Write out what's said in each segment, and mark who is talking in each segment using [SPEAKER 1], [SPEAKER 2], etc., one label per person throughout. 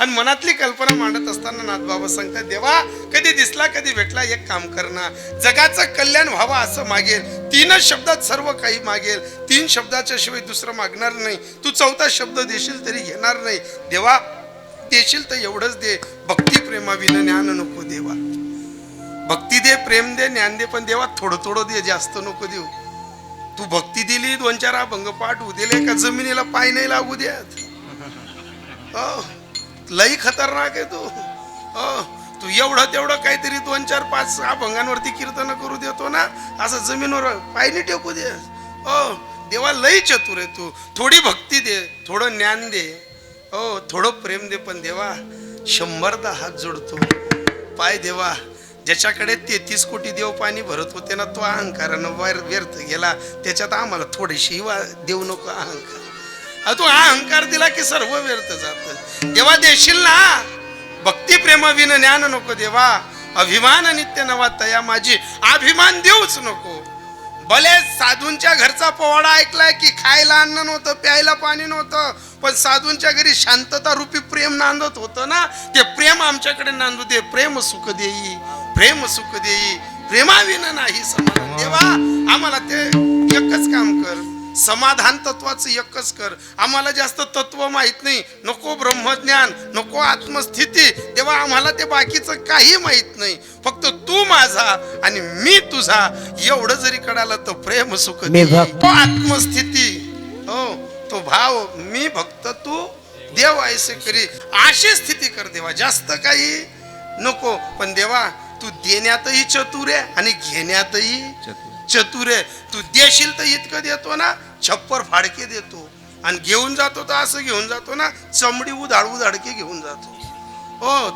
[SPEAKER 1] आणि मनातली कल्पना मांडत असताना नाथबाबा सांगतात, देवा कधी दिसला कधी भेटला एक काम करना, जगाचं कल्याण व्हावं असं मागेल, 3 शब्दात सर्व काही मागेल, 3 शब्दाच्या शिवाय दुसरं मागणार नाही, तू 4था शब्द देशील तरी घेणार नाही. देवा देशील तर एवढंच दे, भक्ती प्रेमाविना ज्ञान नको देवा. भक्ती दे, प्रेम दे, ज्ञान दे, पण देवा थोडं थोडं दे, जास्त नको देऊ. तू भक्ती दिली, 2-4 अभंग पाठ होऊ दिले, का जमिनीला पाय नाही लागू द्यात. लई खतरनाक आहे तू. तू एवढं तेवढं काहीतरी 2-4-5 अभंगांवरती कीर्तन करू देतो ना, असं जमिनीवर पाय नाही टेकू दे. देवा लई चतुर आहे तू. थोडी भक्ती दे, थोडं ज्ञान दे, थोडं प्रेम दे, पण देवा 100दा हात जोडतो. पाय देवा, ज्याच्याकडे 33 कोटी देव पाणी भरत होते ना, तो अहंकारानं व्यर्थ गेला. त्याच्यात आम्हाला थोडीशी देऊ नको अहंकार. तू अहंकार दिला की सर्व व्यर्थ जात. देवा देशील ना, भक्ती प्रेमाविना ज्ञान नको देवा. अभिमान नित्य नवा तया माझी, अभिमान देऊच नको. भले साधूंच्या घरचा पोवाडा ऐकलाय की खायला अन्न नव्हतं, प्यायला पाणी नव्हतं, पण साधूंच्या घरी शांतता रूपी प्रेम नांदत होतं ना, ते प्रेम आमच्याकडे नांदू दे. प्रेम सुख देई, प्रेम सुख देई, प्रेमाविना नाही समाधान. देवा आम्हाला ते एकच काम कर, समाधान तत्वाचं एकच कर. आम्हाला जास्त तत्व माहित नाही, नको ब्रह्मज्ञान, नको आत्मस्थिती. देवा आम्हाला ते बाकीचं काही माहित नाही, फक्त तू माझा आणि मी तुझा एवढं जरी कळालं तर प्रेम सुख दे. तो आत्मस्थिती, तो भाव, मी भक्त तू देव ऐसे करी, अशी स्थिती कर देवा. जास्त काही नको, पण देवा तू देण्यातही चतुर आहे आणि घेण्यातही चतुर आहे. तू देशील तर इतकं देतो ना, 6 फाडके देतो, आणि घेऊन जातो तर असं घेऊन जातो ना, चमडी उधाडके घेऊन जातो.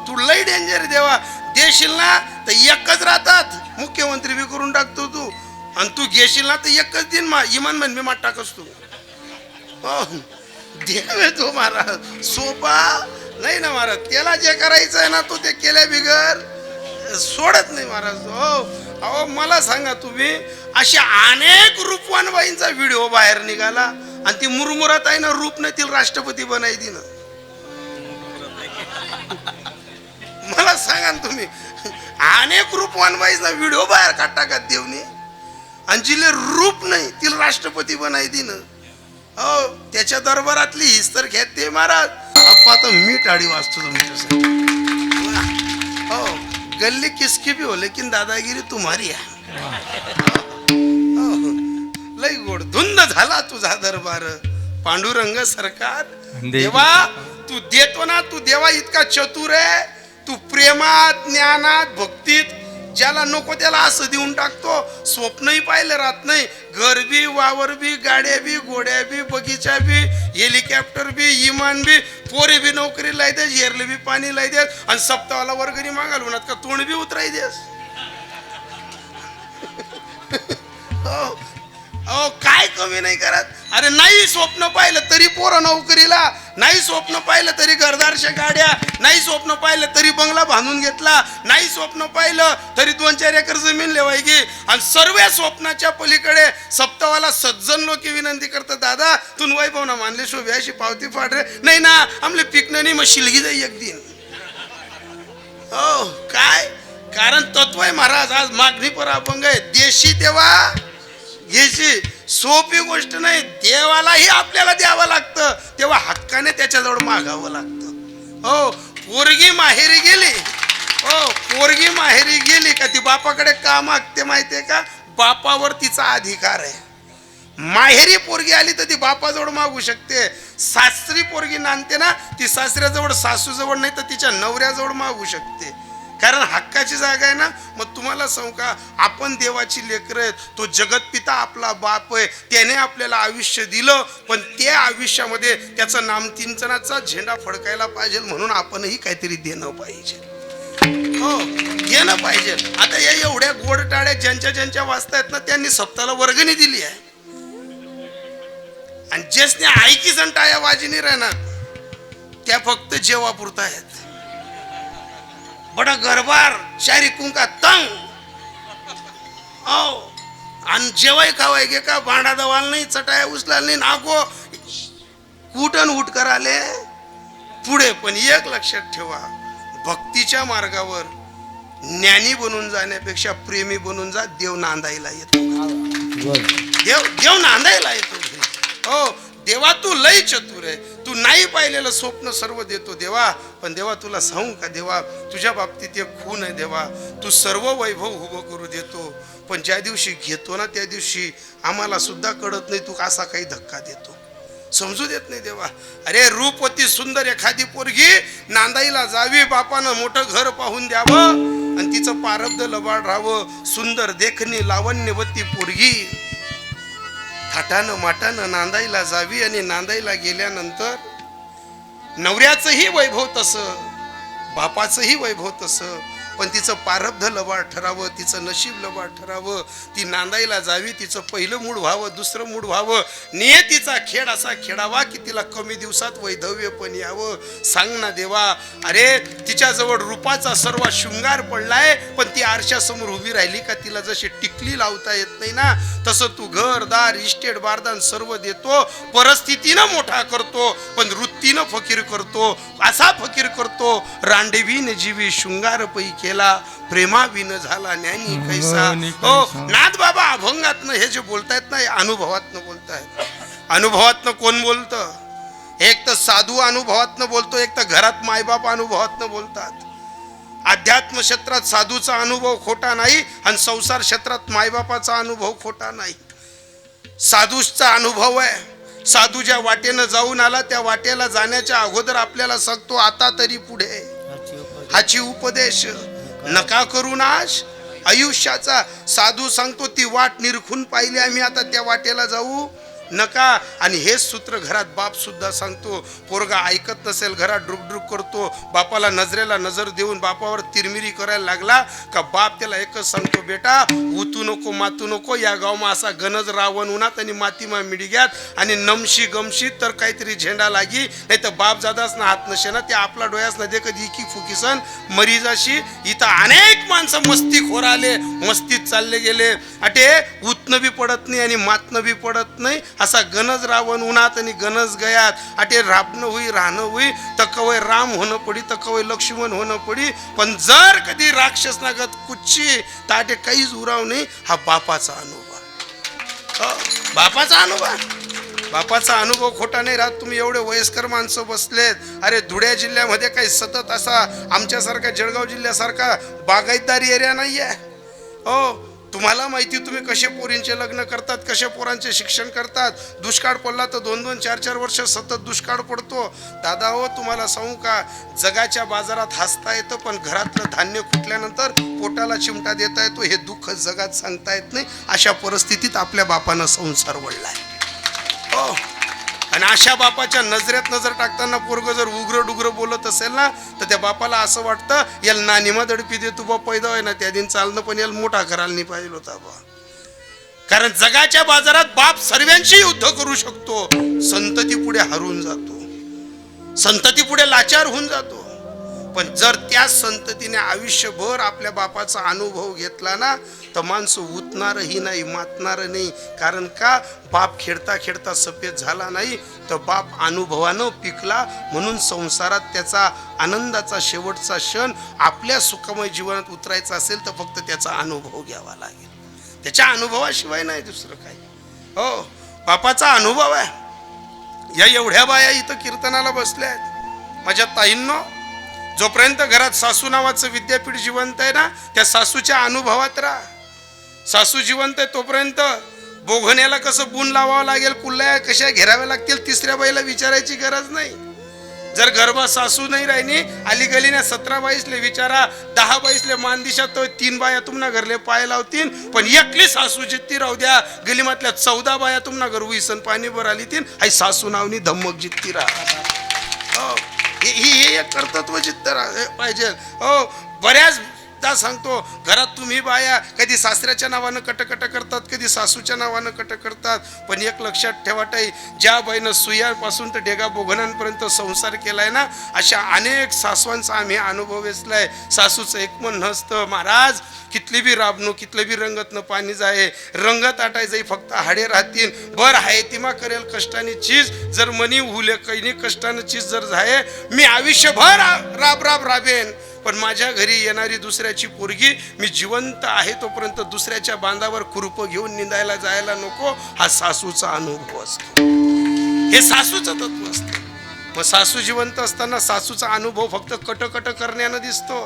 [SPEAKER 1] तू लई डेंजर देवा. देशील ना तर एकच राहतात, मुख्यमंत्री बी करून टाकतो तू, आणि तू घेशील ना तर एकच दिन इमान म्हणबी मात टाकस तू. देव तो महाराज सोपा नाही ना महाराज. त्याला जे करायचं आहे ना, तू ते केल्या बिगर सोडत नाही महाराज. अहो मला सांगा, तुम्ही अशा अनेक रूपवान बाईंचा व्हिडिओ बाहेर निघाला, आणि ती मुरमुरात आहे ना, रूप नाही तिला राष्ट्रपती बनाय दिन. मला सांगा ना तुम्ही, अनेक रूपवान बाईंचा व्हिडिओ बाहेर काढता का देवनी, आणि जिले रूप नाही तिला राष्ट्रपती बनाय दिन. त्याच्या दरबारातली हिस तर घेत ते महाराज. अप्पा तर मी टाळी वाजतो तुमच्यासाठी. गल्ली किसकी भी हो, लेकिन दादागिरी तुम्हारी है. लई गोड धुंद झाला तुझा दरबार, पांडुरंग सरकार. देवा तू देतो ना, तू देवा इतका चतुर आहे. तू प्रेमात, ज्ञानात, भक्तीत ज्याला नको त्याला असं देऊन टाकतो. स्वप्नही पाहिलं राहत नाही. घर बी, वावर बी, गाड्या बी, घोड्या बी, बगीचा बी, हेलिकॉप्टर बी, इमान बी, पोरे बी नोकरी लाई देस, हेरले बी पाणी लाई देस, आणि सप्ताहाला वर्गणी मागाल म्हणत का तोंड बी उतराई देस. काय कमी नाही करत. अरे नाही स्वप्न पाहिलं तरी पोरं नोकरीला, नाही स्वप्न पाहिलं तरी घरदारच्या गाड्या, नाही स्वप्न पाहिलं तरी बंगला बांधून घेतला, नाही स्वप्न पाहिलं तरी 2-4 एकर जमीन लेवायची. आणि सर्व स्वप्नाच्या पलीकडे सप्तावाला सज्जन लोक विनंती करतात, दादा तू वैभव ना मानले शोभे अशी पावती फाड रे. नाही ना आमले पिकणं नाही, मग शिलगी जाई एक दिन. काय कारण तत्व आहे महाराज. आज मागणी पर अपंग आहे. देशी तेव्हा घ्यायची सोपी गोष्ट नाही. देवालाही आपल्याला द्यावं लागतं, तेव्हा हक्काने त्याच्याजवळ मागावं लागतं. पोरगी माहेरी गेली, पोरगी माहेरी गेली का ती बापाकडे का मागते माहितीये का? बापावर तिचा अधिकार आहे. माहेरी पोरगी आली तर ती बापाजवळ मागू शकते. सासरी पोरगी नांदते ना, ती सासऱ्याजवळ, सासूजवळ नाही तर तिच्या नवऱ्याजवळ मागू शकते, कारण हक्काची जागा आहे ना. मग तुम्हाला सांगू का, आपण देवाची लेकरं आहेत. तो जगतपिता आपला बाप आहे, त्याने आपल्याला आयुष्य दिलं, पण त्या आयुष्यामध्ये त्याचा नामचिंतनाचा झेंडा फडकायला पाहिजे, म्हणून आपणही काहीतरी देणं पाहिजे. देणं पाहिजे. आता या एवढ्या गोड टाळ्या ज्यांच्या वाचतायत ना, त्यांनी सप्ताहाला वर्गणी दिली आहे, आणि ज्याने ऐकी जण टाळ्या वाजिनी राहणार त्या फक्त जेवापुरता आहेत. बडा गरबार शारी कुंका तंग, आणि जेवाय खावाय गे का, भांडा दवाल नाही, चटाया उचला नाही, नागो कुटन उठ कराले. पुढे. पण एक लक्षात ठेवा, भक्तीच्या मार्गावर ज्ञानी बनून जाण्यापेक्षा प्रेमी बनून जा. देव नांदायला येतो. देव नांदायला येतो. हो, देवा तू लय चतुर आहे. तू नाही पाहिलेलं स्वप्न सर्व देतो देवा. पण देवा तुला सांगू का देवा, तुझ्या बाबतीत एक खून आहे देवा. तू सर्व वैभव उभं करू देतो, पण ज्या दिवशी घेतो ना त्या दिवशी आम्हाला सुद्धा कळत नाही तू कसा काही धक्का देतो, समजू देत नाही देवा. अरे रूपवती सुंदर एखादी पोरगी नांदाईला जावी, बापानं मोठं घर पाहून द्यावं आणि तिचं पारब्ध लबाड राहावं. सुंदर देखणी लावण्यवती पोरगी थाटानं माटानं नांदाईला जावी आणि नांदाईला गेल्यानंतर नवऱ्याचंही वैभव तसं, बापाचंही वैभव तसं, पण तिचं पारब्ध लबाड ठरावं, तिचं नशीब लबाड ठरावं. ती नांदाईला जावी, तिचं पहिलं मूड व्हावं, दुसरं मूड व्हावं. नियतीचा खेळ असा खेळावा की तिला कमी दिवसात वैधव्य पण यावं. सांग ना देवा. अरे तिच्याजवळ रूपाचा सर्व शृंगार पडलाय, पण ती आरशासमोर उभी राहिली का तिला जशी टिकली लावता येत नाही ना, तसं तू घरदार इस्टेट बारदान सर्व देतो. परिस्थितीनं मोठा करतो, पण वृत्तीनं फकीर करतो. असा फकीर करतो, रांडवीन जीवी शृंगार पै केला, प्रेमाविन झाला ज्ञानी कैसा. हो नाथ बाबा अभंगातनं हे जे बोलतायत ना, हे अनुभवातनं बोलतायत. अनुभवातनं कोण बोलतं? एक तर साधू अनुभवातनं बोलतो, एक तर घरात मायबाप अनुभवातनं बोलतात. अध्यात्म क्षेत्रात साधूचा अनुभव खोटा नाही आणि संसार क्षेत्रात मायबापाचा अनुभव खोटा नाही. साधूचा अनुभव आहे. साधू ज्या वाटेनं जाऊन आला त्या वाटेला जाण्याच्या अगोदर आपल्याला सांगतो आता तरी पुढे हाची उपदेश नका करू नाश आयुष्याचा. साधू सांगतो ती वाट निरखून पाहिली आम्ही, आता त्या वाटेला जाऊ नका. आणि हेच सूत्र घरात बाप सुद्धा सांगतो. पोरगा ऐकत नसेल, घरात डुकडुक करतो, बापाला नजरेला नजर देऊन बापावर तिरमिरी करायला लागला का बाप त्याला एकच सांगतो, बेटा उतू नको मातू नको. या गावमा असा गनज रावण उन्हात आणि मातीमा मिडिग्यात आणि नमशी गमशी तर काहीतरी झेंडा लागी. नाही तर बाप जादाच ना हात नशे ना, ते आपला डोळ्यास न दे कधी इकी फुकीसन मरी जाशी. इथं अनेक माणसं मस्ती खोर आले, मस्तीत चालले गेले. अटे उतनं बी पडत नाही आणि मातनं बी पडत नाही. असा गनज रावण उन्हात आणि गनज गयात. अटे राबणं होई राहणं होई, तर कवय राम होणं पडी, तर कवय लक्ष्मण होणं पडी. पण जर कधी राक्षस नागत कुच्ची तर अटे काहीच उराव नाही. हा बापाचा अनुभव, बापाचा अनुभव. बापाचा अनुभव खोटा नाही राहत. तुम्ही एवढे वयस्कर माणसं बसलेत. अरे धुळ्या जिल्ह्यामध्ये काही सतत असा आमच्यासारखा जळगाव जिल्ह्यासारखा बागायतदारी एरिया नाही आहे. हो तुम्हाला माहिती, तुम्ही कसे पोरींचे लग्न करतात, कसे पोरांचे शिक्षण करतात. दुष्काळ पडला तर 2-2, 4-4 वर्ष सतत दुष्काळ पडतो. दादा हो तुम्हाला सांगू का, जगाच्या बाजारात हसता येतं, पण घरातलं धान्य फुटल्यानंतर पोटाला चिमटा देता येतो हे दुःख जगात सांगता येत नाही. अशा परिस्थितीत आपल्या बापानं संसार वळलाय. हो आणि अशा बापाच्या नजरेत नजर टाकताना पोरग जर उग्र डुग्र बोलत असेल ना, तर त्या बापाला असं वाटतं याला नानिमा दडपी दे तू बा पैदा आहे ना त्या दिन चालणं, पण याला मोठा करायला नाही पाहिजे होता बा. कारण जगाच्या बाजारात बाप सर्वांशी युद्ध करू शकतो, संतती पुढे हरून जातो, संतती पुढे लाचार होऊन जातो. पण जर त्या संततीने आयुष्यभर आपल्या बापाचा अनुभव घेतला ना, तर माणसं उतणारही नाही, मातणार नाही. कारण का, बाप खेळता खेळता सफेद झाला नाही, तर बाप अनुभवानं पिकला. म्हणून संसारात त्याचा आनंदाचा शेवटचा क्षण आपल्या सुखमय जीवनात उतरायचा असेल तर फक्त त्याचा अनुभव घ्यावा लागेल. त्याच्या अनुभवाशिवाय नाही दुसरं काही. हो बापाचा अनुभव आहे. या एवढ्या बाया इथं कीर्तनाला बसल्या आहेत. माझ्या ताईंनो, जोपर्यंत घरात सासू नावाचं विद्यापीठ जिवंत आहे ना, त्या सासूच्या अनुभवात राहा. सासू जिवंत आहे तोपर्यंत बोघण्याला कसं बुन लावावं लागेल, कुल्ल्या कशा घेराव्या लागतील, तिसऱ्या बाईला विचारायची गरज नाही. जर गर्भात सासू नाही राहिली, आली गलीने 17 बाईसले विचारा, 10 बाईसले मानदिशा, तो 3 बाया तुम्हाला घरले पाय लावतील. पण एकली सासू जित्ती राहू द्या, गलीमातल्या 14 बाया तुम्हाला घर उईसन पाणी भर आली तीन, आई सासू नावनी धम्मक जित्ती राहा. हे एक कर्तृत्व जिद्द पाहिजे. हो बऱ्याच खूपदा सांगतो, घरात तुम्ही बाया कधी सासऱ्याच्या नावानं कटकट करतात, कधी सासूच्या नावानं कट करतात. पण एक लक्षात ठेवा ताई, ज्या बाईनं सुयापासून तर डेगा बोघणांपर्यंत संसार केलाय ना, अशा अनेक सासवांचा आम्ही अनुभव वेचलाय. सासूचं एक मन नसतं, महाराज कितली बी राबणू, कितलं बी रंगतनं पाणी जाय, रंगत आटाय जाई, फक्त हाडे राहतील. बर आहे तिमा करेल कष्टाने चीज, जर मनी हुले कैनी कष्टाने चीज जर जाय, मी आयुष्यभर राब राब राबेन. पण माझ्या घरी येणारी दुसऱ्याची पोरगी, मी जिवंत आहे तोपर्यंत दुसऱ्याच्या बांधावर खुरपं घेऊन निंदायला जायला नको. हा सासूचा अनुभव असतो, हे सासूचं तत्व असतं. मग सासू जिवंत असताना सासूचा अनुभव फक्त कटकट करण्यानं दिसतो.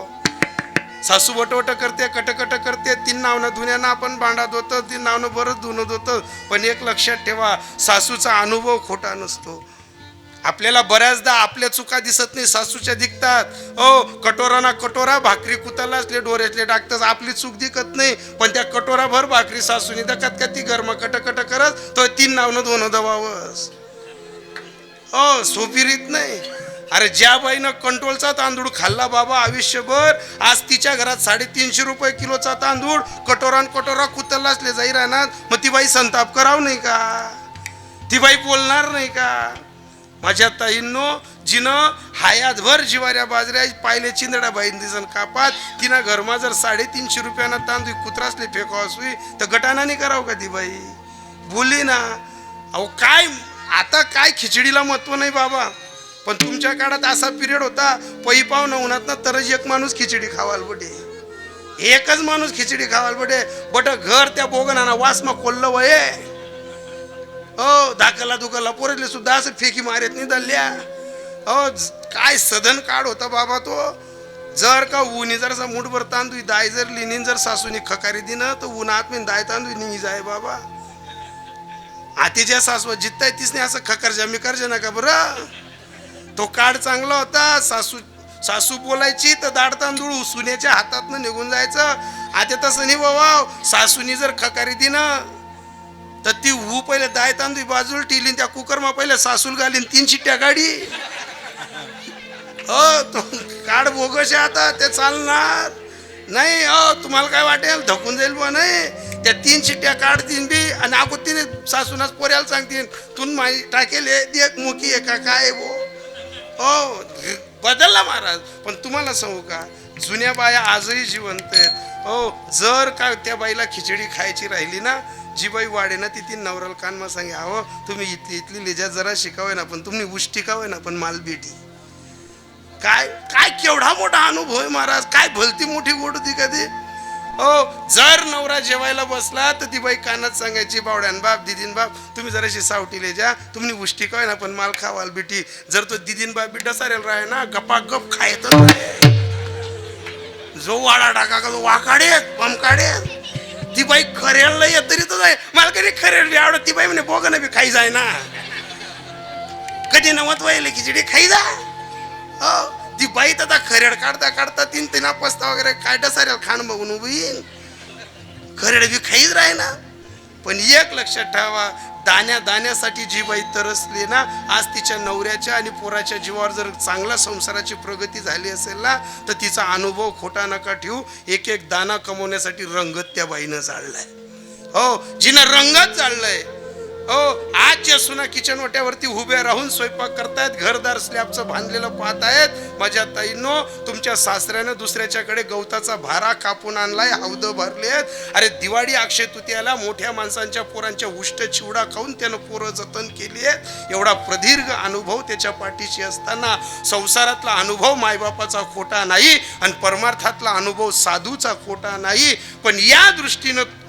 [SPEAKER 1] सासू वटवट करते, कटकट करते, तीन नावनं धुण्यानं आपण भांडात होतं, तीन नावनं बरंच धुणत होतं. पण एक लक्षात ठेवा, सासूचा अनुभव खोटा नसतो. आपल्याला बऱ्याचदा आपल्या चुका दिसत नाही, सासूच्या दिसतात. ओ कटोराना कटोरा भाकरी कुताला असले डोऱ्यातले टाकतात, आपली चूक दिसत नाही. पण त्या कटोराभर भाकरी सासूने दकात का ती गरमा कटकट करत तो तीन नावनं धुणं दबावस. ओ सोपी रीत नाही. अरे ज्या बाईनं कंट्रोलचा तांदूळ खाल्ला बाबा आयुष्यभर, आज तिच्या घरात 350 रुपये किलोचा तांदूळ कटोरान कटोरा कुतरला असले जाई राहणार. मग ती बाई संताप कराव नाही का? ती बाई बोलणार नाही का? माझ्या ताईंनो, जिनं हयातभर जिवाऱ्या बाजऱ्या पाहिले चिंदडा बाईन दिसन कापात, तिनं घरमा जर 350 रुपयानं तांदूळ कुत्रासले फेकाव असवी तर गटाना नाही करावं का ती बाई? बोलली ना. अहो काय आता काय खिचडीला महत्व नाही बाबा. पण तुमच्या काळात असा पिरियड होता, पै पाव उन्हात ना तरच एक माणूस खिचडी खावाल बटे, एकच माणूस खिचडी खावाल बटे. बट घर त्या बोगनाना वासमा कोल्ल वये. ओ दाखला दुखला पोरले सुद्धा असं फेकी मारत नाही दल्ल्या. ओ काय सदन काढ होता बाबा तो. जर का उन्ही जर मुठभर तांदूळ दाय जर लिनीन जर सासूनी खकारी दिनं तर उन्हात मी दाय तांदूळ निघी जाय बाबा. आतीच्या सासवा जित्ताय तीच नाही असं खकरजा मी करजा नका बरं. तो काळ चांगला होता. सासू बोलायची तर दाड तांदूळ सुनेच्या हातातनं निघून जायचं. आता तसं नाही बाबा. सासूनी जर खकारी दिनं तर ती पहिले दाय तांदूळ बाजूला टिलीन, त्या कुकरमा पहिले सासूल घालीन 3 शिट्ट्या गाडी. तो काढ बोगस आता ते चालणार नाही. तुम्हाला काय वाटेल धकून जाईल बा नाही. त्या 3 शिट्ट्या काढतील बी आणि आपण तिने सासूनाच पोऱ्याला सांगतील तून माझी टाकेल एक मुकी आहे का काय बो. बदलला महाराज. पण तुम्हाला सांगू का, जुन्या बाया आजही जिवंत आहेत. जर का त्या बाईला खिचडी खायची राहिली ना, जी बाई वाढे ना ती नवराल कानमा सांगे, अहो तुम्ही इथली लिजा जरा शिकावे ना, पण तुम्ही उष्टी कावे ना, पण माल बेटी. काय काय केवढा मोठा अनुभव आहे महाराज. काय भलती मोठी गोड होती कधी. जर नवरा जेवायला बसला तर ती बाई कानात सांगायची, बावड्यान बाप दिदीन बाप तुम्ही जराशी सावटीले जा, तुम्ही उष्टी काय ना पण माल खावाल बेटी. जर तो दिदीन बाप बी डसारेल राहे ना, गप्पा गप खायत जो वाडा टाका का तो वाकाडेत बमकाडेत. ती बाई खरेल नाही तरी तर जाय मला कधी खरेल बी आवडत. ती बाई म्हणे बोगन बी खाई जाय ना, कधी नवत वाहिले खिचडी खाई जा. ती बाई तर खरेड काढता काढता 3 पस्ता वगैरे काय डसाऱ्याला खाण बघून उभी खरेड बी खाईच राहे ना. पण एक लक्षात ठेवा, दाण्यासाठी जी बाई तरसली ना, आज तिच्या नवऱ्याच्या आणि पोराच्या जीवावर जर चांगला संसाराची प्रगती झाली असेल ना, तर तिचा अनुभव खोटा नका ठेवू. एक दाना कमवण्यासाठी रंगत त्या बाईनं जाळलाय. जिनं रंगत जाळलंय. आज ज्या सुना किचन ओट्यावरती उभ्या राहून स्वयंपाक करतायत, घरदार स्लॅबचं बांधलेलं पाहतायत, माझ्या ताईंनो तुमच्या सासऱ्यानं दुसऱ्याच्याकडे गवताचा भारा कापून आणलाय, हौद भरलेत. अरे दिवाळी अक्षय तृतीयाला मोठ्या माणसांच्या पोरांच्या उष्ट चिवडा खाऊन त्यानं पोरं जतन केली आहेत. एवढा प्रदीर्घ अनुभव त्याच्या पाठीशी असताना संसारातला अनुभव मायबापाचा खोटा नाही आणि परमार्थातला अनुभव साधूचा खोटा नाही. पण या दृष्टीनं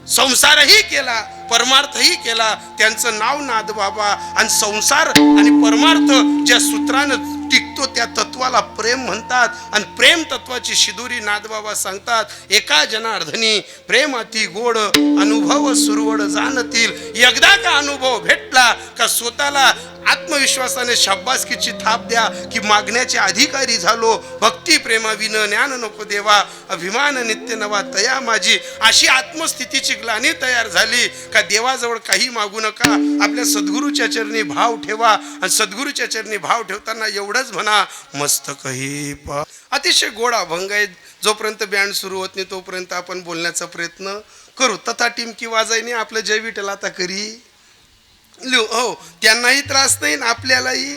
[SPEAKER 1] संसारही केला, परमार्थही केला. त्यांचं नाव नादबाबा. आणि संसार आणि परमार्थ ज्या सूत्रानं टिकतो त्या तत्वाला प्रेम म्हणतात. आणि प्रेम तत्वाची शिदुरी नादबाबा सांगतात, एका जनार्दनी प्रेम अति गोड, अनुभव सुरवड जाणतील. एकदा का अनुभव भेटला का स्वतःला आत्मविश्वासाने शाब्बासकीची थाप द्या की मागण्याचे अधिकारी झालो. भक्ती प्रेमा विन ज्ञान नको देवा, अभिमान नित्य नवा तया माझी. अशी आत्मस्थितीची ग्लानी तयार झाली का देवाजवळ काही मागू नका, आपल्या सद्गुरूच्या चरणी भाव ठेवा. आणि सद्गुरूच्या चरणी भाव ठेवताना एवढंच म्हणा, मस्तक ही पा अतिशय गोड अभंग आहे. जोपर्यंत बँड सुरू होत नाही तोपर्यंत आपण बोलण्याचा प्रयत्न करू. तथा टिमकी वाजायनी आपलं जय विठ्ठल आता करी लिहू. हो, त्यांनाही त्रास नाही आणि आपल्यालाही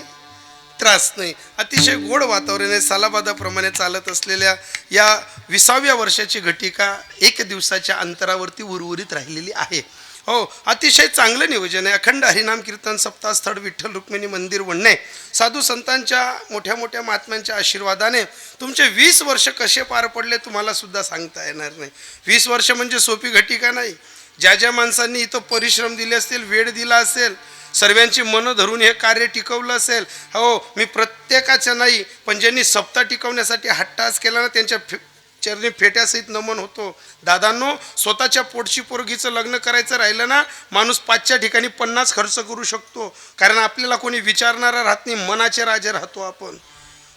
[SPEAKER 1] त्रास नाही. अतिशय गोड वातावरण आहे. सालाबादाप्रमाणे चालत असलेल्या या 20व्या वर्षाची घटिका एक दिवसाच्या अंतरावरती उर्वरित राहिलेली आहे. हो, अतिशय चांगलं नियोजन आहे. अखंड हरिनाम कीर्तन सप्ताह स्थळ विठ्ठल रुक्मिणी मंदिर वडणे. साधू संतांच्या मोठ्या मोठ्या महात्म्यांच्या आशीर्वादाने तुमचे 20 वर्ष कसे पार पडले तुम्हाला सुद्धा सांगता येणार नाही. 20 वर्ष म्हणजे सोपी घटिका नाही. ज्या ज्या माणसांनी इथं परिश्रम दिले असतील, वेळ दिला असेल, सर्वांची मनं धरून हे कार्य टिकवलं असेल. हो, मी प्रत्येकाच्या नाही, पण ज्यांनी सप्ताह टिकवण्यासाठी हट्टास केला ना त्यांच्या चरणी फेट्यासहित नमन होतो. दादांनो, स्वतःच्या पोटची पोरगीचं लग्न करायचं राहिलं ना, माणूस 5च्या ठिकाणी 50 खर्च करू शकतो. कारण आपल्याला कोणी विचारणारा राहत नाही, मनाचे राजे राहतो आपण.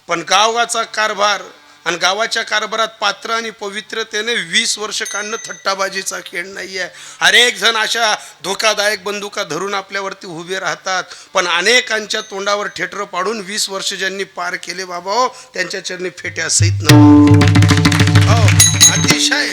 [SPEAKER 1] पण गावाचा कारभार आणि गावाच्या कारभारात पात्र आणि पवित्रतेने 20 वर्ष काढणं थट्टाबाजीचा खेळ नाही आहे. अनेक जण अशा धोकादायक बंदुका धरून आपल्यावरती उभे राहतात, पण अनेकांच्या तोंडावर ठेटर पाडून 20 वर्ष ज्यांनी पार केले बाबा हो, त्यांच्या चरणी फेट्या सहित हो. अतिशय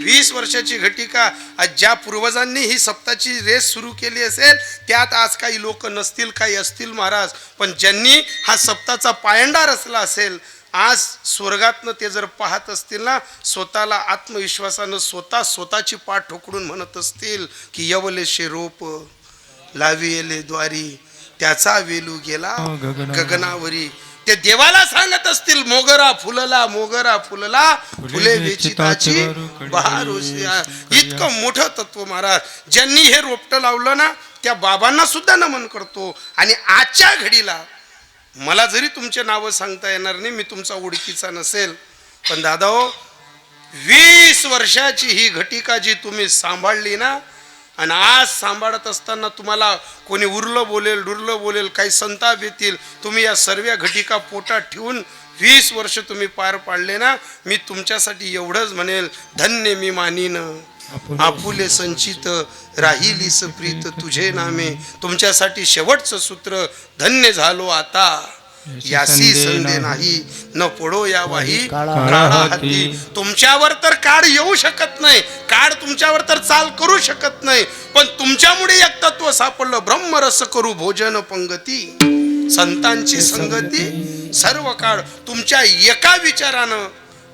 [SPEAKER 1] 20 वर्षाची घटिका. आज ज्या पूर्वजांनी ही सप्ताची रेस सुरू केली असेल त्यात आज काही लोक नसतील, काही असतील महाराज, पण ज्यांनी हा सप्ताचा पायंडा रचला असेल, आज स्वर्गातनं ते जर पाहत असतील ना, स्वतःला आत्मविश्वासानं स्वतःची पाठ ठोकरून म्हणत असतील की यवलेशे रोप लाविले द्वारी, त्याचा वेलू गेला गगनावरी. ते देवाला सांगत असतील मोगरा फुलला फुले वेचिताची बहार होशी. इतकं मोठं तत्व महाराज. ज्यांनी हे रोपटं लावलं ना त्या बाबांना सुद्धा नमन करतो. आणि आजच्या घडीला मला जरी तुमचे नावं सांगता येणार नाही, मी तुमचा ओळखीचा नसेल, पण दादा हो, 20 वर्षाची ही घटिका जी तुम्ही सांभाळली ना, आणि आज सांभाळत असताना तुम्हाला कोणी उरलं बोलेल, डुरलं बोलेल, काही संताप येतील, तुम्ही या सर्व घटिका पोटात ठेवून 20 वर्ष तुम्ही पार पाडले ना, मी तुमच्यासाठी एवढंच म्हणेल, धन्य मी मानीन आपुले संचित राहिलीस प्रीत तुझे नामे. तुमच्यासाठी शेवटचं सूत्र, धन्य झालो आता यासी संधे नाही न पडो या वाही काळा हाती. तुमच्यावर तर काळ येऊ शकत नाही, काळ तुमच्यावर तर चाल करू शकत नाही, पण तुमच्यामुळे एक तत्व सापडलं, ब्रह्मरस करू भोजन पंगती. संतांची संगती सर्व काळ. तुमच्या एका विचारानं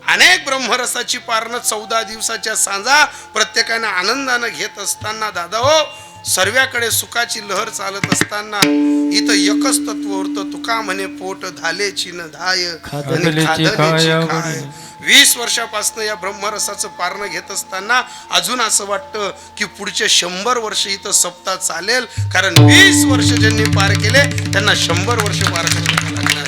[SPEAKER 1] अनेक ब्रह्मरसाची पारणं 14 दिवसाच्या सांजा प्रत्येकाने आनंदानं घेत असताना दादा हो, सर्व्याकडे सुखाची लहर चालत असताना इथं एकच तत्व होतं, तुका म्हणे पोट धालेची न धाय आणि खादलेची खाय. 20 वर्षापासून या ब्रह्मरसाचं पारणं घेत असताना अजून असं वाटतं की पुढचे 100 वर्ष इथं सप्ताह चालेल. कारण 20 वर्ष ज्यांनी पार केले त्यांना 100 वर्ष पार करावं लागणार.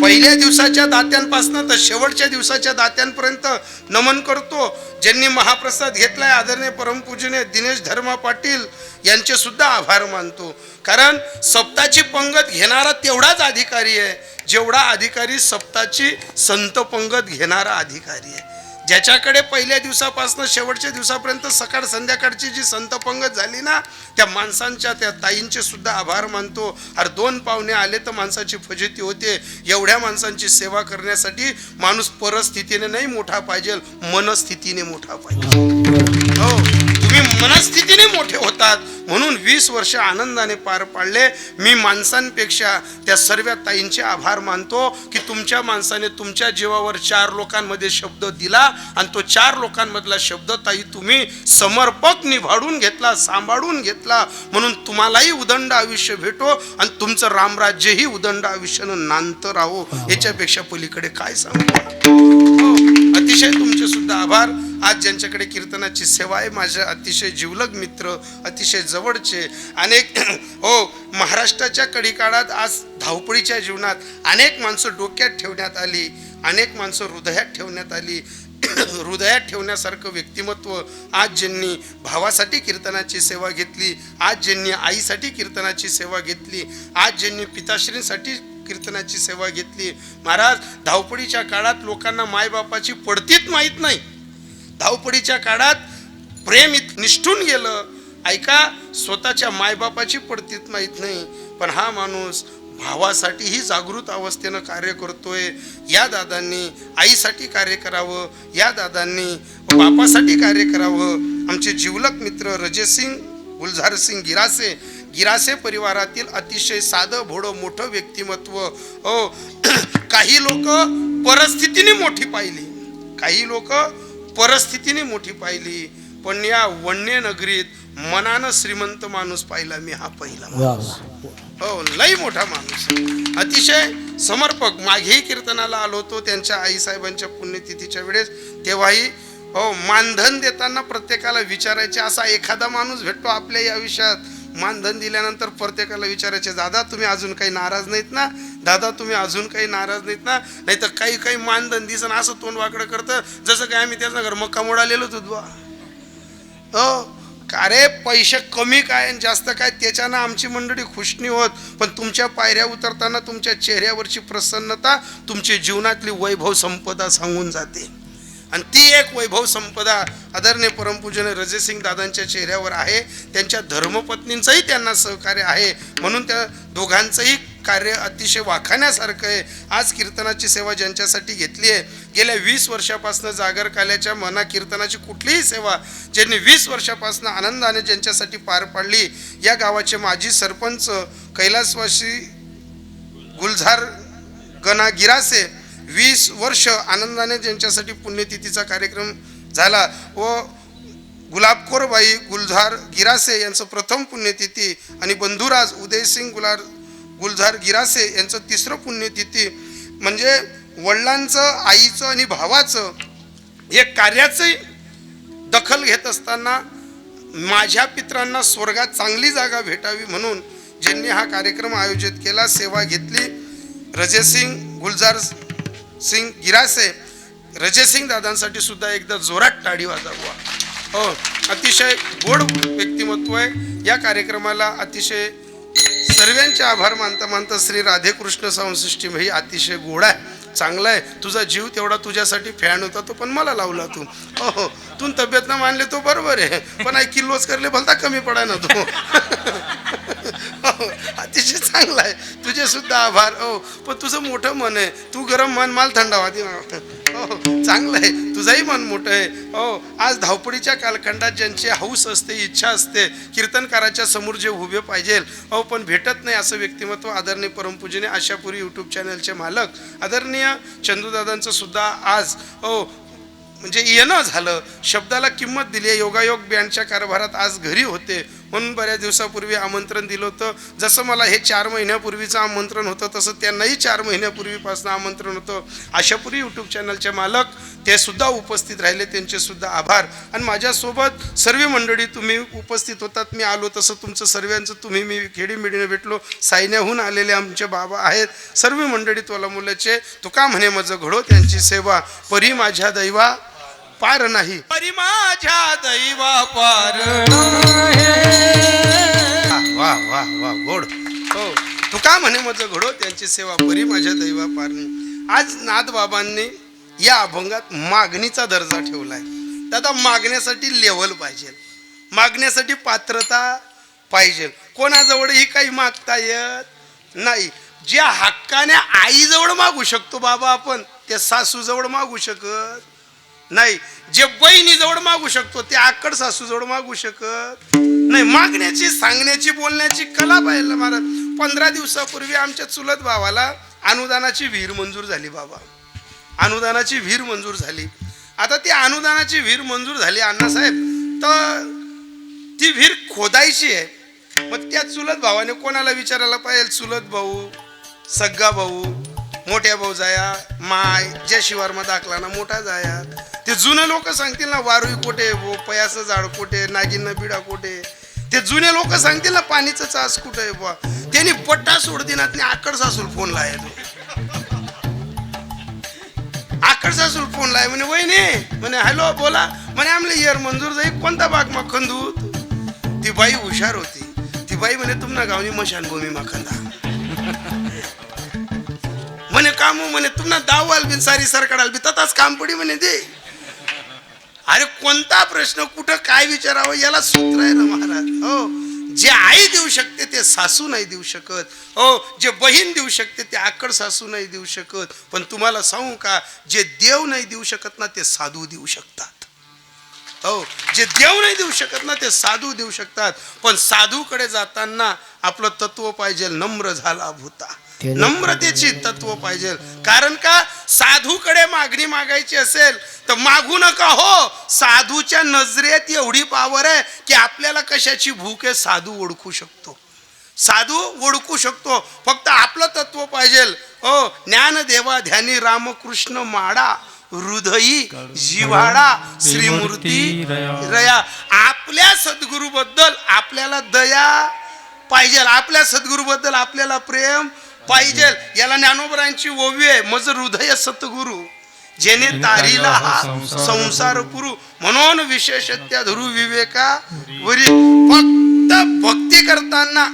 [SPEAKER 1] पहिल्या दिवसाच्या दात्यांपासून तर शेवटच्या दिवसाच्या दात्यांपर्यंत नमन करतो. ज्यांनी महाप्रसाद घेतलाय आदरणीय परमपूजनीय दिनेश धर्मा पाटील यांचे सुद्धा आभार मानतो. कारण सप्ताची पंगत घेणारा तेवढाच अधिकारी आहे जेवढा अधिकारी सप्ताची संत पंगत घेणारा अधिकारी आहे. ज्याच्याकडे पहिल्या दिवसापासून शेवटच्या दिवसापर्यंत सकाळ संध्याकाळची जी संत पंगत झाली ना, त्या माणसांच्या, त्या ताईंचे सुद्धा आभार मानतो. अरे 2 पाहुणे आले तर माणसाची फजिती होते. एवढ्या माणसांची सेवा करण्यासाठी माणूस परिस्थितीने नाही मोठा पाहिजे, मनस्थितीने मोठा पाहिजे. हो, तुम्ही मनस्थितीने मोठे होतात म्हणून 20 वर्ष आनंदाने पार पाडले. मी माणसांपेक्षा त्या सर्व ताईंचे आभार मानतो की तुमच्या माणसाने तुमच्या जीवावर 4 लोकांमध्ये शब्द दिला आणि तो 4 लोकांमधला शब्द ताई तुम्ही समर्पक निभाडून घेतला, सांभाळून घेतला. म्हणून तुम्हालाही उदंड आयुष्य भेटो आणि तुमचं रामराज्यही उदंड आयुष्यानं नांदतं राहो. याच्यापेक्षा पलीकडे काय सांगू. अतिशय तुमचे सुद्धा आभार. आज ज्यांच्याकडे कीर्तनाची सेवा आहे, माझे अतिशय जिवलग मित्र, अतिशय जवळचे अनेक हो, महाराष्ट्राच्या कडिकाळात आज धावपळीच्या जीवनात अनेक माणसं डोक्यात ठेवण्यात आली, अनेक माणसं हृदयात ठेवण्यात आली. हृदयात ठेवण्यासारखं व्यक्तिमत्व आज ज्यांनी भावासाठी कीर्तनाची सेवा घेतली, आज ज्यांनी आईसाठी कीर्तनाची सेवा घेतली, आज ज्यांनी पिताश्रींसाठी कीर्तनाची सेवा घेतली. महाराज, धावपळीच्या काळात लोकांना मायबापाची पडतीच माहीत नाही. धावपळीच्या काळात प्रेम निष्ठून गेलं. ऐका, स्वतःच्या मायबापाची पडतीत माहीत नाही, पण हा माणूस भावासाठीही जागृत अवस्थेनं कार्य करतोय. या दादांनी आईसाठी कार्य करावं, या दादांनी बापासाठी कार्य करावं. आमचे जिवलक मित्र रजेसिंग गुलजार सिंग गिरासे परिवारातील अतिशय साधं भोळं मोठं व्यक्तिमत्व. हो, काही लोक परिस्थितीने मोठी पाहिली, काही लोक परिस्थितीने मोठी पाहिली, पण या वन्य नगरीत मनानं श्रीमंत माणूस पाहिला मी, हा पहिला माणूस. हो, लई मोठा माणूस, अतिशय समर्पक. मागेही कीर्तनाला आलो होतो त्यांच्या आईसाहेबांच्या पुण्यतिथीच्या वेळेस, तेव्हाही हो मानधन देताना प्रत्येकाला विचारायचे, असा एखादा माणूस भेटतो आपल्या या आयुष्यात मानधन दिल्यानंतर प्रत्येकाला विचारायचे, दादा तुम्ही अजून काही नाराज नाहीत ना, दादा तुम्ही अजून काही नाराज नाहीत ना. नाही तर काही काही मानधन दिसन असं तोंड वाकडं करतं जसं काय आम्ही त्याचं घर मक्का मोडालेलो होतो बा. हो, अरे पैसे कमी काय जास्त काय त्याच्यानं आमची मंडळी खुश नाही होत, पण तुमच्या पायऱ्या उतरताना तुमच्या चेहऱ्यावरची प्रसन्नता तुमची जीवनातली वैभव संपदा सांगून जाते. आणि ती एक वैभव संपदा आदरणीय परमपूजन रजेसिंग दादांच्या चेहऱ्यावर आहे. त्यांच्या धर्मपत्नींचंही त्यांना सहकार्य आहे, म्हणून त्या दोघांचंही कार्य अतिशय वाखाण्यासारखं आहे. आज कीर्तनाची सेवा ज्यांच्यासाठी घेतली आहे, गेल्या 20 वर्षापासून जागर काल्याच्या मना कीर्तनाची कुठलीही सेवा ज्यांनी 20 वर्षापासून आनंदाने ज्यांच्यासाठी पार पाडली, या गावाचे माजी सरपंच कैलासवासी गुलजार गणा गिरासे 20 वर्ष आनंदाने ज्यांच्यासाठी पुण्यतिथीचा कार्यक्रम झाला, व गुलाबखोरबाई गुलजार गिरासे यांचं प्रथम पुण्यतिथी आणि बंधुराज उदयसिंग गुलजार गिरासे यांचं तिसरं पुण्यतिथी. म्हणजे वडिलांचं, आईचं आणि भावाचं एक कार्याची दखल घेत असताना माझ्या पित्रांना स्वर्गात चांगली जागा भेटावी म्हणून ज्यांनी हा कार्यक्रम आयोजित केला, सेवा घेतली, रजेसिंग गुलजार सिंग गिरासे, रजेसिंग दादांसाठी सुद्धा एकदा जोरात टाळी वाजवा. हो, अतिशय गोड व्यक्तिमत्व आहे. या कार्यक्रमाला अतिशय सर्वांचे आभार मानता मानता श्री राधेकृष्ण संसृष्टी भाई अतिशय गोड आहे, चांगला आहे. तुझा जीव तेवढा तुझ्यासाठी फॅन होता तो पण मला लावला तू. हो हो, तू तब्येत ना मानले तो बरोबर आहे, पण आई किल्लोच करले भलता कमी पडाय ना तो. अतिशय चांगला आहे, तुझे सुद्धा आभार. हो, पण तुझं मोठं मन आहे, तू गरम मन माल थंडा वादी. हो, चांगलं आहे, तुझंही मन मोठं आहे. हो, आज धावपळीच्या कालखंडात ज्यांची हौस असते, इच्छा असते, कीर्तनकाराच्या समोर जे उभे पाहिजे, हो पण भेटत नाही, असं व्यक्तिमत्व आदरणीय परमपूजनीय आशापुरी यूट्यूब चॅनलचे मालक आदरणीय चंदूदादांचं सुद्धा आज हो म्हणजे येणं झालं, शब्दाला किंमत दिली आहे. योगायोग बँडच्या कारभारात आज घरी होते म्हणून बऱ्याच दिवसापूर्वी आमंत्रण दिलं होतं. जसं मला हे 4 महिन्यापूर्वीचं आमंत्रण होतं, तसं त्यांनाही 4 महिन्यापूर्वीपासून आमंत्रण होतं. आशापुरी यूट्यूब चॅनलचे मालक ते सुद्धा उपस्थित राहिले, त्यांचे सुद्धा आभार. आणि माझ्यासोबत सर्व मंडळी तुम्ही उपस्थित होतात, मी आलो तसं तुमचं सर्वांचं तुम्ही मी खेडीमेडीने भेटलो. सायन्याहून आलेले आमचे बाबा आहेत, सर्व मंडळी तोला मुलाचे. तुका म्हणे माझं घडो त्यांची सेवा, परी माझ्या दैवा पार नाही, परी माझ्या दैवा पार. वाह वाह वाह, गोड. हो, तुका म्हणे माझं घडो त्यांची सेवा, परी माझ्या दैवा पार नाही. आज नाथबाबांनी या अभंगात मागणीचा दर्जा ठेवलाय. दादा, मागण्यासाठी लेवल पाहिजे, मागण्यासाठी पात्रता पाहिजे. कोणाजवळही काही मागता येत नाही. ज्या हक्काने आईजवळ मागू शकतो बाबा आपण, त्या सासूजवळ मागू शकत नाही. जे बहिणीजवळ मागू शकतो ते आकड सासूजवळ मागू शकत नाही. मागण्याची, सांगण्याची, बोलण्याची कला पाहिजे महाराज. 15 दिवसापूर्वी आमच्या चुलत भावाला अनुदानाची विहीर मंजूर झाली बाबा, अनुदानाची विहीर मंजूर झाली. आता ती अनुदानाची विहीर मंजूर झाली अण्णासाहेब, तर ती विहीर खोदायची आहे. मग त्या चुलत भावाने कोणाला विचारायला पाहिजे? चुलत भाऊ, सग्गा भाऊ, मोठ्या भाऊ जाया, माय, ज्या शिवारमा दाखला ना मोठा जाया. ते जुने लोक सांगतील ना, वारुई कोठे, पयाचं झाड कोठे, नागिन बिडा कोठे. ते जुने लोक सांगतील ना, पाणीचं चास कुठे आहे बुवा. त्यांनी पट्टा सोड दिनात आकड सासूल फोन लाय, आकड सासूल फोन लाय. म्हणे वहिनी, म्हणे हॅलो बोला. म्हणे आमले येर मंजूर जाई, कोणता बाग मा खंदूत. ती बाई हुशार होती. ती बाई म्हणे तुमना गावनी मशानभूमी मा खंदा. म्हणे काम म्हणे तुम्हाला दावाल बिन सारी सरकाडाल बी तताच काम पडी म्हणे दे. अरे कोणता प्रश्न कुठं काय विचारावं याला सूत्र आहे ना महाराज. हो, जे आई देऊ शकते ते सासू नाही देऊ शकत. हो, जे बहीण देऊ शकते ते आकड सासू नाही देऊ शकत. पण तुम्हाला सांगू का, जे देव नाही देऊ शकत ना ते साधू देऊ शकतात. हो, जे देव नाही देऊ शकत ना ते साधू देऊ शकतात. पण साधूकडे जाताना आपलं तत्व पाहिजे, नम्र झाला भूता, नम्रतेची तत्व पाहिजे. कारण का, साधूकडे मागणी मागायची असेल तर मागू नका. हो, साधूच्या नजरेत एवढी पावर आहे की आपल्याला कशाची भूक आहे साधू ओळखू शकतो, साधू ओळखू शकतो. फक्त आपलं तत्व पाहिजे. हो, ज्ञानदेवा ध्यानी रामकृष्ण माडा, हृदयी जिव्हाळा श्रीमूर्ती रया. आपल्या सद्गुरु बद्दल आपल्याला दया पाहिजे, आपल्या सद्गुरु बद्दल आपल्याला प्रेम पाहिजे. याला ज्ञानोबरांची ओवी आहे, मज हृदय सतगुरु जेने तारीला हा संसार पुरू. म्हणून विशेषत्या धरू विवेका वरी. फक्त भक्ती करताना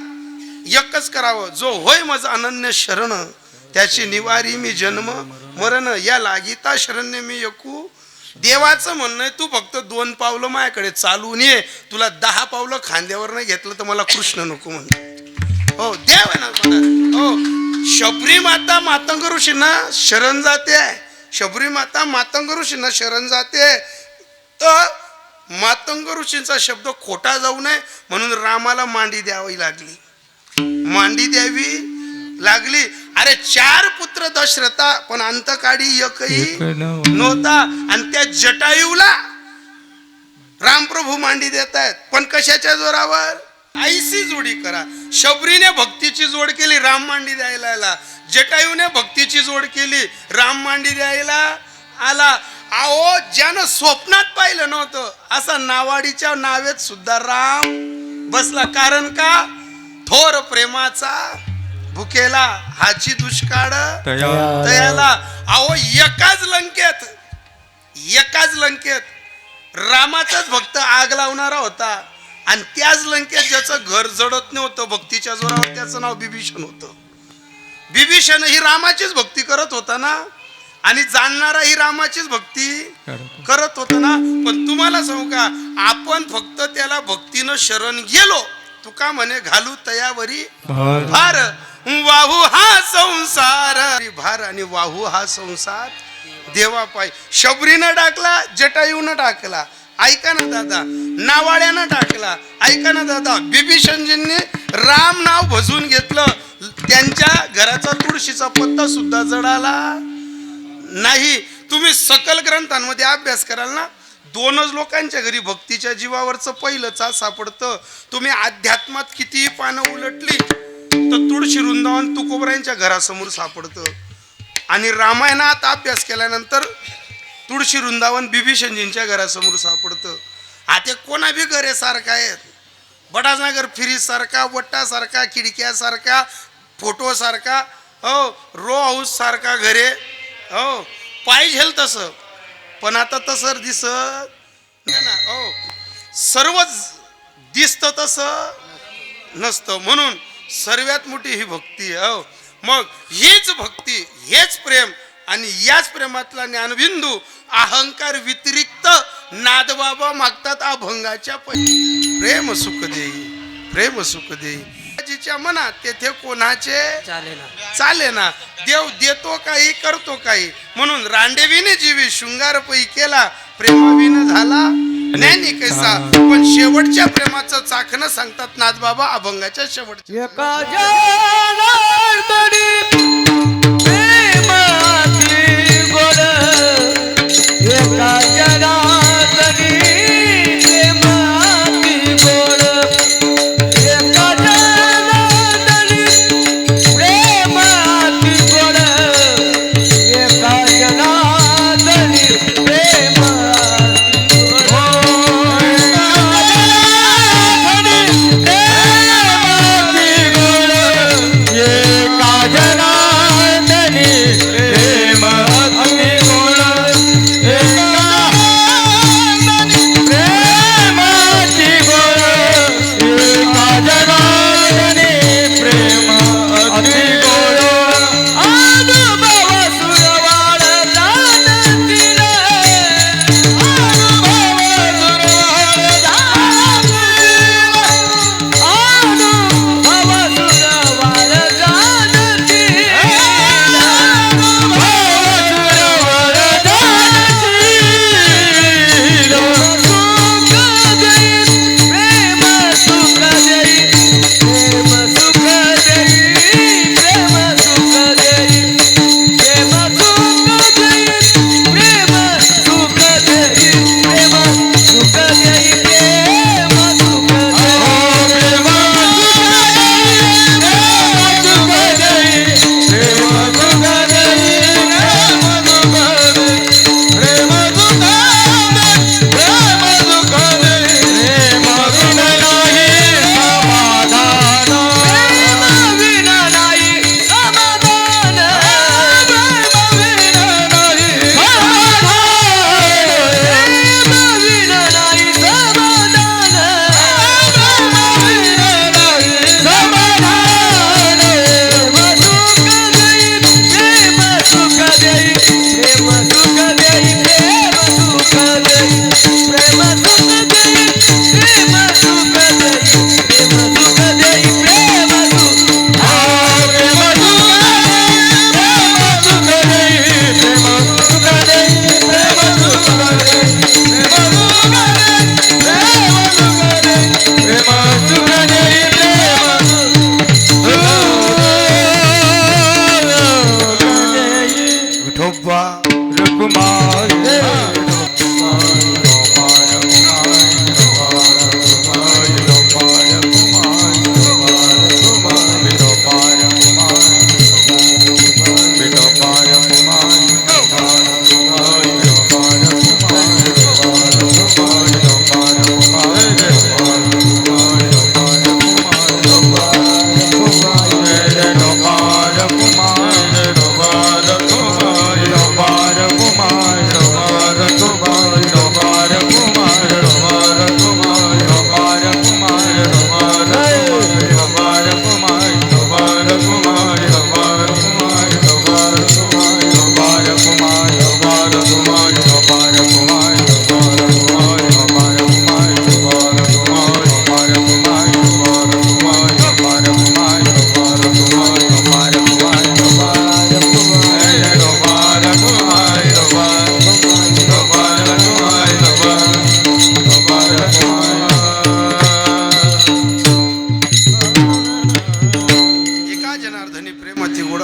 [SPEAKER 1] एकच करावं, जो होय मज अनन्य शरण त्याची निवारी मी जन्म मरण, या लागिता शरण्य मी एकू. देवाचं म्हणणं तू फक्त 2 पावलं माझ्याकडे चालून ये, तुला 10 पावलं खांद्यावर नाही घेतलं तर मला कृष्ण नको म्हण. हो, देव आहे ना मला. हो, शबरी माता मातंग ऋषींना शरण जाते, शबरी माता मातंग ऋषींना शरण जाते. तर मातंग ऋषींचा शब्द खोटा जाऊ नये म्हणून रामाला मांडी द्यावी लागली, मांडी द्यावी लागली. अरे 4 पुत्र दशरथा, पण अंतकाळी एकही नव्हता. आणि त्या जटायूला रामप्रभू मांडी देत आहेत, पण कशाच्या जोरावर? आईची जोडी करा. शबरीने भक्तीची जोड केली, राम मांडी द्यायला आला. जटायूने भक्तीची जोड केली, राम मांडी द्यायला आला. अहो, ज्यानं स्वप्नात पाहिलं नव्हतं असा नावाडीच्या नावेत सुद्धा राम बसला. कारण का? थोर प्रेमाचा भुकेला हाची दुष्काळ तयाला. अहो, एकाच लंकेत रामाचाच भक्त आग लावणारा होता आणि त्याच लंकेत ज्याचं घर जडत नव्हतं भक्तीच्या जोरावर, त्याचं नाव बिभीषण होतं. बिभीषण ही रामाचीच भक्ती करत होता ना, आणि जाणणारा ही रामाचीच भक्ती करत होता ना. पण तुम्हाला सांगू का, आपण फक्त त्याला भक्तीनं शरण गेलो, तुका म्हणे घालू तयावरी भार, वाहू हा संसार भार, आणि वाहू हा संसार देवा पाय. शबरीनं टाकला, जटायूनं टाकला, ऐका ना दादा, नावाड्यानं टाकला, ऐका ना दादा, बिभीषणजींनी राम नाव भजून घेतलं, त्यांच्या घराचा तुळशीचा पत्ता सुद्धा जडाला नाही. तुम्ही सकल ग्रंथांमध्ये अभ्यास कराल ना, 2च लोकांच्या घरी भक्तीच्या जीवावरचं पहिलं चाल सापडतं. तुम्ही अध्यात्मात कितीही पानं उलटली तर तुळशी वृंदावन तुकोबरायांच्या घरासमोर सापडतं. आणि रामायणात अभ्यास केल्यानंतर तुळशी वृंदावन बिभीषणजींच्या घरासमोर सापडतं. आता कोणा बी घरे सारखा आहेत, बडाजनगर फ्रीज सारखा, वट्टा सारखा, खिडक्यासारखा, फोटो सारखा, हो, रो हाऊस सारखा घरे, हो, पाहिजे तसं. पण आता तसं दिसत नाही ना. हो, सर्वच दिसतं तसं नसतं. म्हणून सर्वात मोठी ही भक्ती. हो, मग हीच भक्ती, हेच प्रेम, आणि याच प्रेमातला ज्ञानबिंदू अहंकार व्यतिरिक्त नादबाबा मागतात अभंगाच्या प्रेम सुख देई, प्रेम सुख देई. जिच्या मनात तेथे कोणाचे चाले ना. देव देतो काही, करतो काही. म्हणून रांडेविने जीवी शृंगार पै केला, प्रेमाविन झाला ज्ञानी कैसा. पण शेवटच्या प्रेमाचं चाखणं सांगतात नाथबाबा अभंगाच्या शेवटच्या.
[SPEAKER 2] जना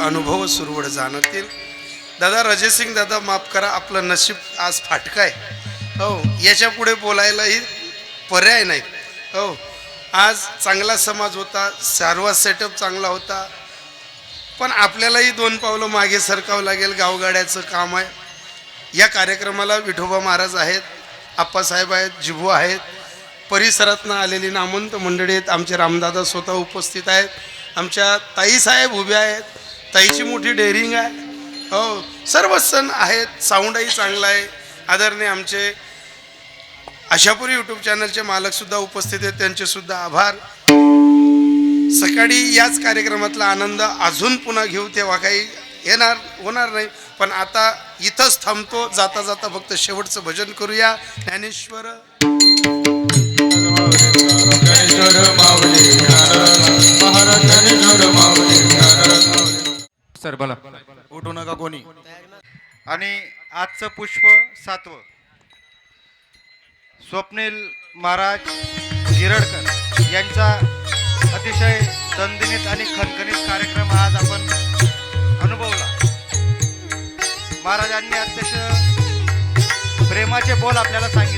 [SPEAKER 1] अनुभव सुरवड जाणतील. दादा रजेसिंग दादा माफ करा, आपलं नशीब आज फाटका आहे. हो, याच्या पुढे बोलायलाही पर्याय नाही. हो, आज चांगला समाज होता, सर्व सेटअप चांगला होता, पण आपल्यालाही 2 पावलं मागे सरकावं लागेल. गावगाड्याचं काम आहे. या कार्यक्रमाला विठोबा महाराज आहेत, आप्पासाहेब आहेत, जिभू आहेत, परिसरातनं आलेली नामवंत मंडळी आहेत. आमचे रामदादा स्वतः उपस्थित आहेत. आमच्या ताईसाहेब उभ्या आहेत. ताईची मोठी डेअरिंग आहे. हो, सर्व सण आहेत. साऊंडही चांगला आहे. आदरणीय आमचे आशापुरी यूट्यूब चॅनलचे मालकसुद्धा उपस्थित आहेत, त्यांचेसुद्धा आभार. सकाळी याच कार्यक्रमातला आनंद अजून पुन्हा घेऊ, तेव्हा काही होणार नाही. पण आता इथंच थांबतो. जाता जाता फक्त शेवटचं भजन करूया. ज्ञानेश्वर
[SPEAKER 2] सर बोला.
[SPEAKER 3] उठू नका कोणी.
[SPEAKER 4] आणि आजचं पुष्प 7वं स्वप्नील महाराज गिरडकर यांचा अतिशय दणदणीत आणि खणखणीत कार्यक्रम आज आपण अनुभवला. महाराजांनी अतिशय प्रेमाचे बोल आपल्याला सांगितले.